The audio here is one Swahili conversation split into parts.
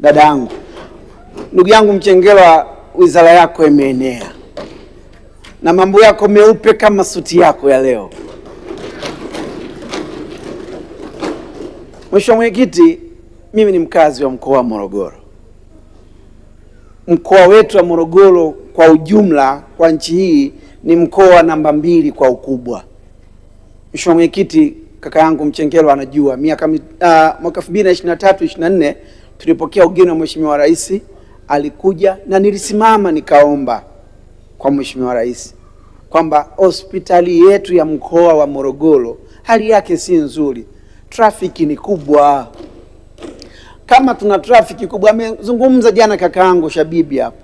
dada yangu, ndugu yangu Mchengerwa, wizara yako imeenea na mambo yako meupe kama suti yako ya leo. Mheshimiwa Mwenyekiti, mimi ni mkazi wa mkoa wa Morogoro. Mkoa wetu wa Morogoro kwa ujumla kwa nchi hii ni mkoa namba 2 kwa ukubwa. Mheshimiwa Mwenyekiti, kaka yangu Mchengerwa anajua mwaka 2023-24 tulipokea ugeni wa Mheshimiwa Rais, alikuja na nilisimama nikaomba kwa Mheshimiwa Rais kwamba hospitali yetu ya mkoa wa Morogoro hali yake si nzuri, trafiki ni kubwa. Kama tuna trafiki kubwa, amezungumza jana kaka yangu Shabibi hapo.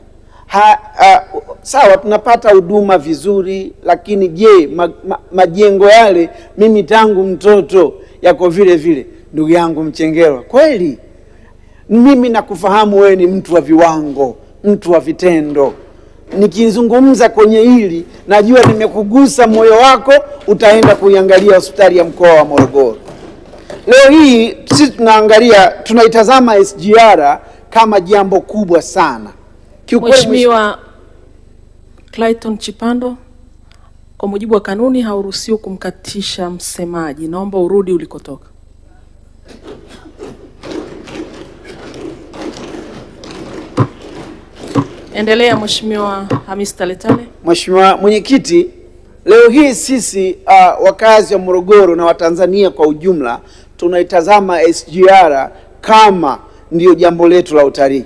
Sawa, tunapata huduma vizuri, lakini je, majengo yale mimi tangu mtoto yako vile vile? Ndugu yangu Mchengerwa, kweli mimi nakufahamu wewe ni mtu wa viwango, mtu wa vitendo. Nikizungumza kwenye hili najua nimekugusa moyo wako, utaenda kuiangalia hospitali ya mkoa wa Morogoro. Leo hii sisi tunaitazama SGR kama jambo kubwa sana. Mheshimiwa Clayton Chipando, kwa mujibu wa kanuni hauruhusiwi kumkatisha msemaji. Naomba urudi ulikotoka. Endelea Mheshimiwa Hamis Taletale. Mheshimiwa Mwenyekiti, leo hii sisi wakazi wa Morogoro na Watanzania kwa ujumla tunaitazama SGR kama ndio jambo letu la utalii.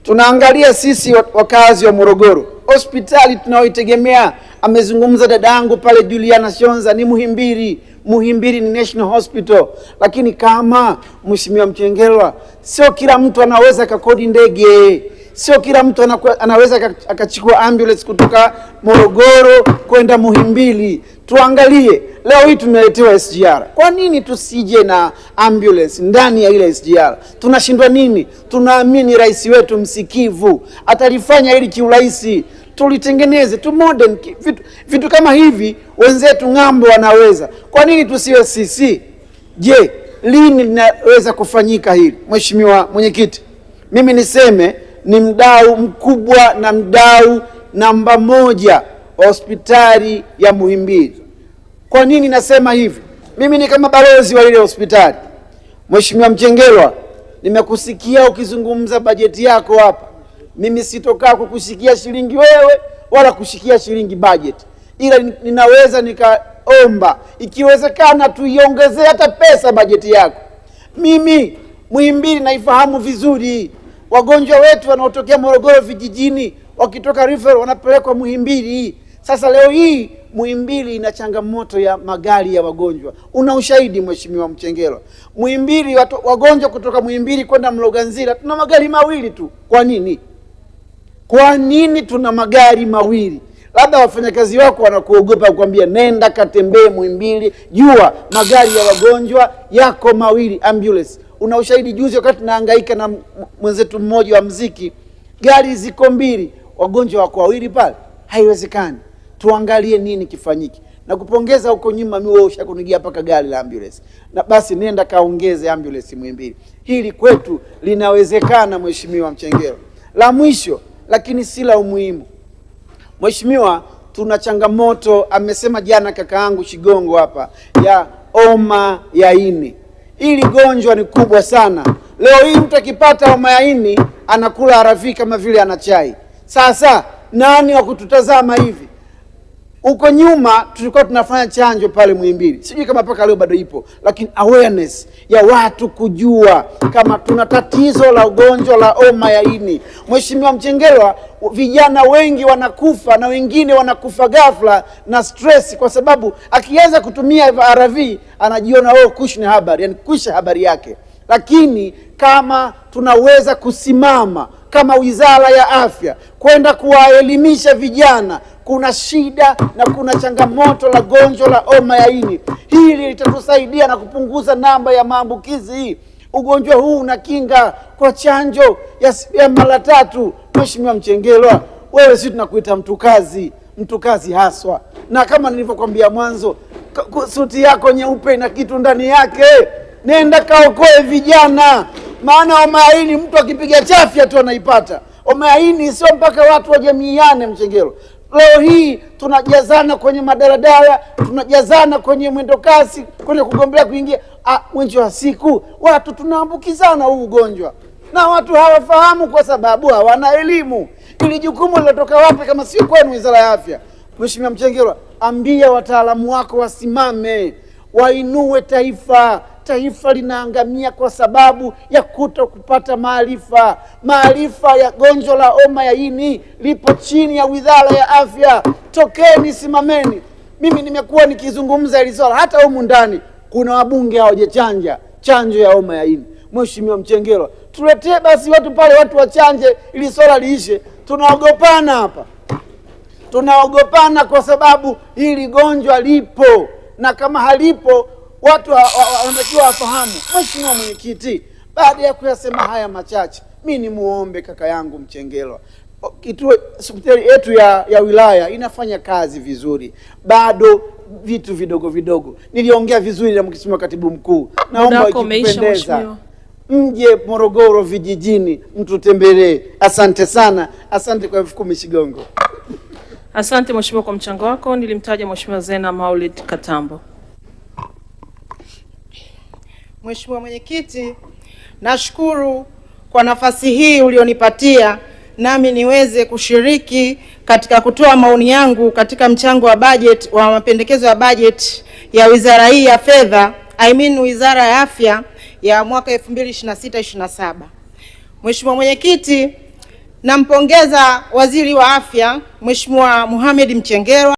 Tunaangalia sisi wakazi wa Morogoro, hospitali tunaoitegemea, amezungumza dadangu pale Juliana Shonza, ni Muhimbili. Muhimbili ni National Hospital, lakini kama Mheshimiwa Mchengerwa, sio kila mtu anaweza kakodi ndege, sio kila mtu anaweza akachukua ambulance kutoka Morogoro kwenda Muhimbili. Tuangalie leo hii tumeletewa SGR. Kwa nini tusije na ambulance ndani ya ile SGR? Tunashindwa nini? Tunaamini rais wetu msikivu atalifanya ili kiurahisi. Tulitengeneze tu modern vitu kama hivi, wenzetu ng'ambo wanaweza. Kwa nini tusiwe sisi? Je, lini linaweza kufanyika hili? Mheshimiwa Mwenyekiti, mimi niseme ni mdau mkubwa na mdau namba 1 wa hospitali ya Muhimbili. Kwa nini nasema hivi? Mimi ni kama balozi wa ile hospitali. Mheshimiwa Mchengerwa, nimekusikia ukizungumza bajeti yako hapa. Mimi sitokaa kukushikia shilingi wewe wala kushikia shilingi bajeti, ila ninaweza nikaomba ikiwezekana tuiongezee hata pesa bajeti yako. Mimi Muhimbili naifahamu vizuri. Wagonjwa wetu wanaotokea Morogoro vijijini wakitoka referral wanapelekwa Muhimbili. Sasa leo hii Muhimbili ina changamoto ya magari ya wagonjwa. Una ushahidi Mheshimiwa Mchengerwa? Muhimbili wagonjwa kutoka Muhimbili kwenda Mloganzila tuna magari mawili tu. Kwa nini? Kwa nini tuna magari mawili? Labda wafanyakazi wako wanakuogopa kukwambia nenda katembee Muhimbili, jua magari ya wagonjwa yako mawili, ambulance. Una ushahidi? Juzi wakati nahangaika na mwenzetu mmoja wa muziki, gari ziko 2, wagonjwa wako 2 pale. Haiwezekani. Tuangalie nini kifanyiki. Na kupongeza huko nyuma mimi wewe ushakunigia paka gari la ambulance. Na basi nenda kaongeze ambulance Muhimbili. Hili kwetu linawezekana Mheshimiwa Mchengerwa. La mwisho lakini si la umuhimu. Mheshimiwa, tuna changamoto, amesema jana kaka yangu Shigongo hapa, ya homa ya ini. Hili gonjwa ni kubwa sana. Leo hii mtu akipata homa ya ini anakula arafi kama vile ana chai. Sasa nani wa kututazama hivi? Uko nyuma tulikuwa tunafanya chanjo pale Muhimbili. Sijui kama paka leo bado ipo, lakini awareness ya watu kujua kama tuna tatizo la ugonjwa la homa ya ini. Mheshimiwa Mchengerwa, vijana wengi wanakufa na wengine wanakufa ghafla na stress, kwa sababu akianza kutumia ARV anajiona kushni habari, yani kusha habari yake. Lakini kama tunaweza kusimama kama Wizara ya Afya kwenda kuwaelimisha vijana kuna shida na kuna changamoto la gonjwa la homa ya ini, hili litatusaidia na kupunguza namba ya maambukizi hii. Ugonjwa huu unakinga kwa chanjo ya mara 3. Mheshimiwa Mchengerwa, wewe sisi tunakuita mtu kazi haswa. Na kama nilivyokuambia mwanzo, suti yako nyeupe na kitu ndani yake. Nenda kaokoe vijana. maana homa ya ini mtu akipiga chafya tu anaipata. Homa ya ini sio mpaka watu wajamiane, Mchengerwa. Leo hii tunajazana kwenye madaladala, tunajazana kwenye mwendokasi, kwenye kugombea kuingia. Mwisho wa siku watu tunaambukizana huu ugonjwa, na watu hawafahamu kwa sababu hawana elimu. Ili jukumu linatoka wapi kama sio kwenu, Wizara ya Afya? Mheshimiwa Mchengerwa, ambia wataalamu wako wasimame, wainue taifa. Taifa linaangamia kwa sababu ya kupata maarifa. Maarifa ya gonjwa la homa ya ini lipo chini ya Wizara ya Afya. Tokeni, simameni. Mimi nimekuwa nikizungumza hili swala, hata humu ndani kuna wabunge hawajachanja chanjo ya homa ya ini. Mheshimiwa Mchengerwa, tuletee basi watu pale, watu wachanje ili swala liishe. Tunaogopana hapa, tunaogopana kwa sababu hili gonjwa lipo, na kama halipo watu wanatakiwa wafahamu. Mheshimiwa Mwenyekiti, baada ya kuyasema haya machache, mimi ni muombe kaka yangu Mchengerwa, kituo hospitali yetu ya wilaya inafanya kazi vizuri, bado vitu vidogo vidogo. Niliongea vizuri na Mheshimiwa Katibu Mkuu, naomba ikipendeza mje Morogoro vijijini mtutembelee. Asante sana, asante kwa 10,000 Shigongo. Asante Mheshimiwa kwa mchango wako. Nilimtaja Mheshimiwa Zena Maulid Katambo. Mheshimiwa Mwenyekiti, nashukuru kwa nafasi hii ulionipatia nami niweze kushiriki katika kutoa maoni yangu katika mchango wa budget wa mapendekezo ya budget ya wizara hii ya fedha, Wizara ya Afya ya mwaka 2026-27. Mheshimiwa Mwenyekiti, nampongeza Waziri wa Afya Mheshimiwa Mohamed Mchengerwa